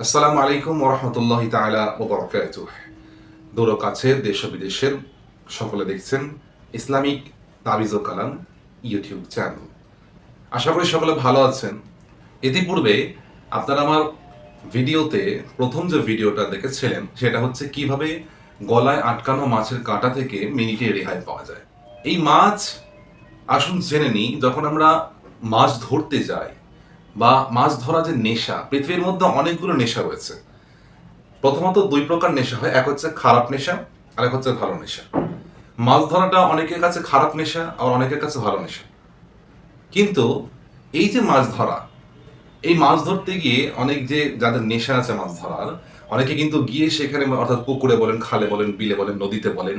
আসসালামু আলাইকুম ওরহমতুল্লাহি তাআলা ওয়া বারাকাতুহু। দূর ও কাছের দেশ ও বিদেশের সকলে দেখছেন ইসলামিক তাবিজ ও কালাম ইউটিউব চ্যানেল। আশা করি সকলে ভালো আছেন। ইতিপূর্বে আপনারা আমার ভিডিওতে প্রথম যে ভিডিওটা দেখেছিলেন সেটা হচ্ছে কিভাবে গলায় আটকানো মাছের কাঁটা থেকে মিনিটে রেহাই পাওয়া যায়। এই মাছ আসুন জেনে নিই, যখন আমরা মাছ ধরতে যাই বা মাছ ধরা যে নেশা, পৃথিবীর মধ্যে অনেকগুলো নেশা রয়েছে। প্রথমত দুই প্রকার নেশা হয়, এক হচ্ছে খারাপ নেশা আর এক হচ্ছে ভালো নেশা। মাছ ধরাটা অনেকের কাছে খারাপ নেশা আর অনেকের কাছে ভালো নেশা। কিন্তু এই যে মাছ ধরা, এই মাছ ধরতে গিয়ে অনেক যে যাদের নেশা আছে মাছ ধরার, অনেকে কিন্তু গিয়ে সেখানে অর্থাৎ পুকুরে বলেন, খালে বলেন, বিলে বলেন, নদীতে বলেন,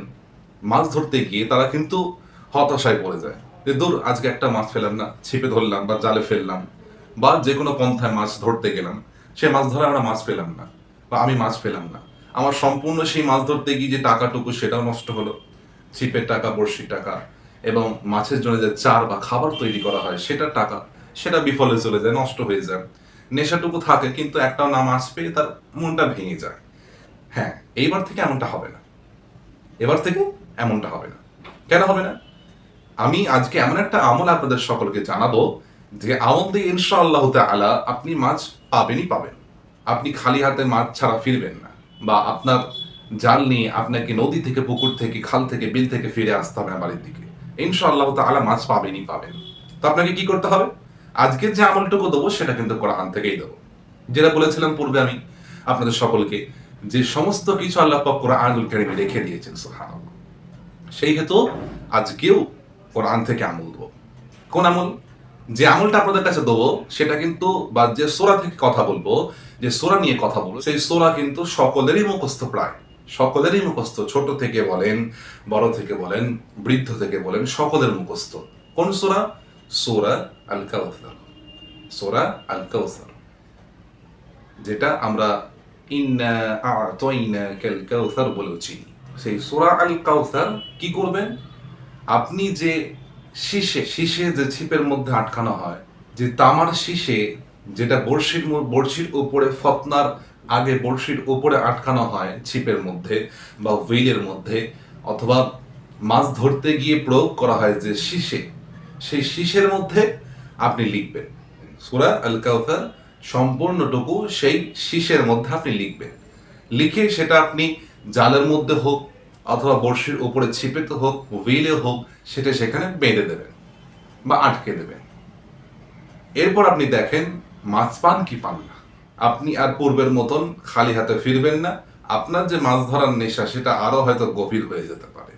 মাছ ধরতে গিয়ে তারা কিন্তু হতাশায় পড়ে যায় যে দূর, আজকে একটা মাছ ফেলাম না, ছিপে ধরলাম বা জালে ফেললাম বা যে কোনো পন্থায় মাছ ধরতে গেলাম, সে মাছ ধরে আমরা মাছ পেলাম না বা আমি মাছ পেলাম না। আমার সম্পূর্ণ সেই মাছ ধরতে গিয়ে যে টাকাটুকু সেটাও নষ্ট হলো, ছিপের টাকা, বড়শির টাকা এবং মাছের জন্য যে চার বা খাবার তৈরি করা হয় সেটার টাকা, সেটা বিফলে চলে যায়, নষ্ট হয়ে যায়। নেশাটুকু থাকে কিন্তু একটাও না মাছ পেয়ে তার মনটা ভেঙে যায়। হ্যাঁ, এইবার থেকে এমনটা হবে না। এবার থেকে এমনটা হবে না। কেন হবে না? আমি আজকে এমন একটা আমল আপনাদের সকলকে জানাবো, যে আমল দিয়ে ইনশাআল্লাহ তাআলা আপনি মাছ পাবেনই পাবেন। আপনি খালি হাতে মাছ ছাড়া ফিরবেন না, বা আপনার জাল নিয়ে আপনাকে নদী থেকে, পুকুর থেকে, খাল থেকে, বিল থেকে ফিরে আসতে হবে না বাড়ির দিকে। ইনশাআল্লাহ তাআলা মাছ পাবেনই পাবেন। তো আপনাকে কি করতে হবে? আজকের যে আমলটুকু দেবো সেটা কিন্তু কোরআন থেকেই দেবো। যেটা বলেছিলাম পূর্বে আমি আপনাদের সকলকে, যে সমস্ত কিছু আল্লাহ পাক কোরআনুল কারীমে রেখে দিয়েছেন, সুবহানাল্লাহ। সেই হেতু আজকেও কোরআন থেকে আমল দেবো। কোন আমল? যে আমলটা আপনাদের কাছে দেবো সেটা কিন্তু, বা যে সূরা থেকে কথা বলবো, যে সূরা নিয়ে কথা বলবো, সেই সূরা কিন্তু সকলেরই মুখস্থ, প্রায় সকলেরই মুখস্থ। ছোট থেকে বলেন, বড় থেকে বলেন, বৃদ্ধ থেকে বলেন, সকলের মুখস্থ। কোন সূরা? সূরা আল কাউসার। সূরা আল কাউসার, যেটা আমরা ইন্না আ'তাইনাকাল কাউসার বলেও চিনি। সেই সূরা আল কাউসার কি করবেন? আপনি যে শীষে যে ছিপের মধ্যে আটকানো হয়, যে তামার শীষে, যেটা বড়শির উপরে, ফতনার আগে বড়শির উপরে আটকানো হয় ছিপের মধ্যে বা হুইলের মধ্যে, অথবা মাছ ধরতে গিয়ে প্রয়োগ করা হয় যে শীষে, সেই শীষের মধ্যে আপনি লিখবেন সূরা আল কাউসার সম্পূর্ণটুকু, সেই শীষের মধ্যে আপনি লিখবেন। লিখে সেটা আপনি জালের মধ্যে হোক অথবা বড়শির উপরে ছিপেতে হোক, হুইলে হোক, সেটা সেখানে বেঁধে দেবেন বা আটকে দেবেন। এরপর আপনি দেখেন মাছ পান কি পান না। আপনি আর পূর্বের মতন খালি হাতে ফিরবেন না। আপনার যে মাছ ধরার নেশা সেটা আরো হয়তো গভীর হয়ে যেতে পারে।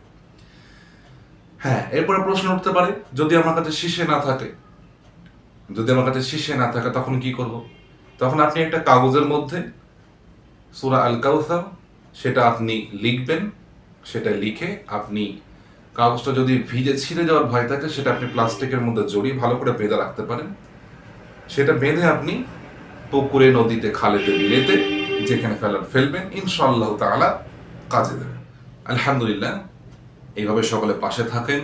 হ্যাঁ, এরপরে প্রশ্ন উঠতে পারে, যদি আমার কাছে শীষে না থাকে, তখন কি করব? তখন আপনি একটা কাগজের মধ্যে সূরা আল কাউসার সেটা আপনি লিখবেন। সেটা লিখে আপনি, কাগজটা যদি ভিজে ছিঁড়ে যাওয়ার ভয় থাকে, সেটা আপনি প্লাস্টিকের মধ্যে জড়িয়ে ভালো করে বেঁধে রাখতে পারেন। সেটা বেঁধে আপনি পুকুরে, নদীতে, খালেতে, বিলেতে যেখানে ফেলার ফেলবেন, ইনশাআল্লাহ তাআলা কাজে দেবে। আলহামদুলিল্লাহ। এইভাবে সকলে পাশে থাকেন,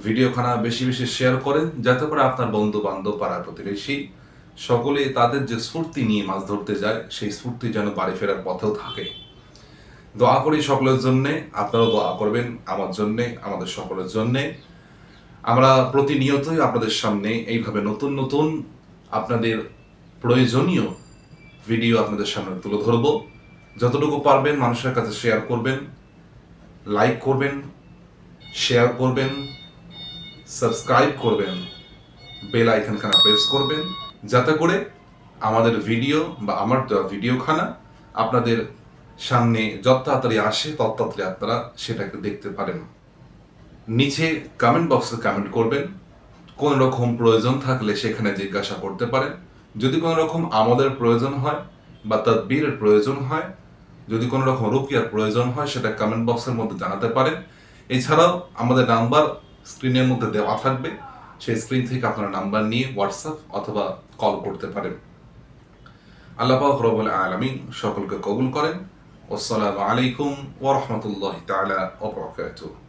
ভিডিওখানা বেশি বেশি শেয়ার করেন, যাতে করে আপনার বন্ধু বান্ধব, পাড়া প্রতিবেশী সকলে তাদের যে স্ফূর্তি নিয়ে মাছ ধরতে যায়, সেই স্ফূর্তি যেন বাড়ি ফেরার পথেও থাকে। দোয়া করি সকলের জন্যে, আপনারাও দোয়া করবেন আমার জন্যে, আমাদের সকলের জন্যে। আমরা প্রতিনিয়তই আপনাদের সামনে এইভাবে নতুন নতুন আপনাদের প্রয়োজনীয় ভিডিও আপনাদের সামনে তুলে ধরব। যতটুকু পারবেন মানুষের কাছে শেয়ার করবেন, লাইক করবেন, শেয়ার করবেন, সাবস্ক্রাইব করবেন, বেল আইকনখানা প্রেস করবেন, যাতে করে আমাদের ভিডিও বা আমার ভিডিওখানা আপনাদের সামনে যত তাড়াতাড়ি আসে তত তাড়াতাড়ি আপনারা সেটাকে দেখতে পারেন। নিচে কমেন্ট বক্সে কমেন্ট করবেন। কোন রকম প্রয়োজন থাকলে সেখানে জিজ্ঞাসা করতে পারেন। যদি কোনো রকম আমলের প্রয়োজন হয় বা তাদবীরের প্রয়োজন হয়, যদি কোনো রকম রুকিয়ার প্রয়োজন হয়, সেটা কমেন্ট বক্সের মধ্যে জানাতে পারেন। এছাড়াও আমাদের নাম্বার স্ক্রিনের মধ্যে দেওয়া থাকবে, সেই স্ক্রিন থেকে আপনারা নাম্বার নিয়ে হোয়াটসঅ্যাপ অথবা কল করতে পারেন। আল্লাহ পাক রব্বুল আলামিন সকলকে কবুল করেন। আসসালামু আলাইকুম ওয়া রাহমাতুল্লাহি তাআলা ওয়া বারাকাতুহু।